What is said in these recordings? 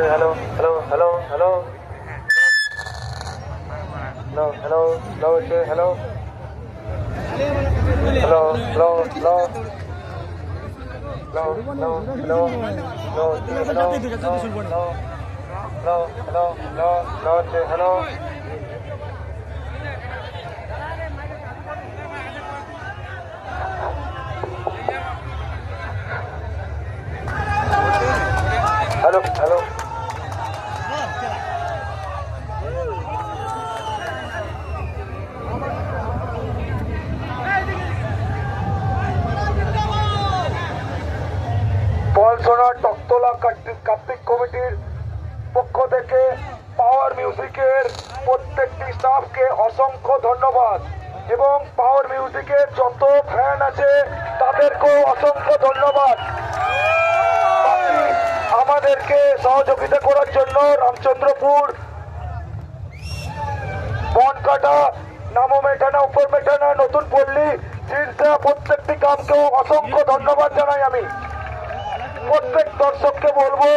hello, hello, hello, hello. No, hello, hello, say hello. Hello, hello, hello. Hello, hello, hello. No, say hello, no, no. Hello, hello, hello, hello, say hello. Hello, hello. পলসোনা টকতলা Kartik কমিটির পক্ষ থেকে পাওয়ার মিউজিকের প্রত্যেকটি স্টাফকে অসংখ্য ধন্যবাদ এবং পাওয়ার মিউজিকের যত ফ্যান আছে তাদেরকেও অসংখ্য ধন্যবাদ। আমাদেরকে সহযোগিতা করার জন্য রামচন্দ্রপুর, বনকাটা, নামো মেটানা, উপর মেটানা, নতুন পল্লী, চিন্তা প্রত্যেকটি গ্রামকেও অসংখ্য ধন্যবাদ জানাই। আমি প্রত্যেক দর্শককে বলবো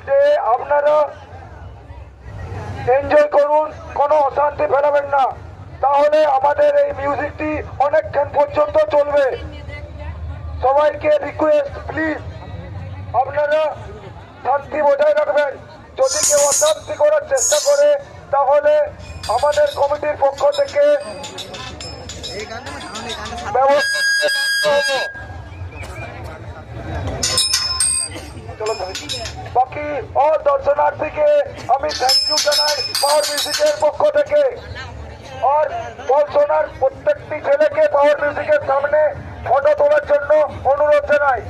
যে আপনারা এনজয় করুন, কোনো অশান্তি ফেলাবেন না, তাহলে আমাদের এই মিউজিকটি অনেকক্ষণ পর্যন্ত চলবে। সবাইকে রিকোয়েস্ট, প্লিজ আপনারা শান্তি বজায় রাখবেন। যদি কেউ অশান্তি করার চেষ্টা করে তাহলে আমাদের কমিটির পক্ষ থেকে বাকি অল দর্শনার্থীকে আমি থ্যাংক ইউ জানাই পাওয়ার মিউজিকের পক্ষ থেকে। আর পলসোনার প্রত্যেকটি ছেলেকে পাওয়ার মিউজিকের সামনে ফটো তোলার জন্য অনুরোধ জানাই।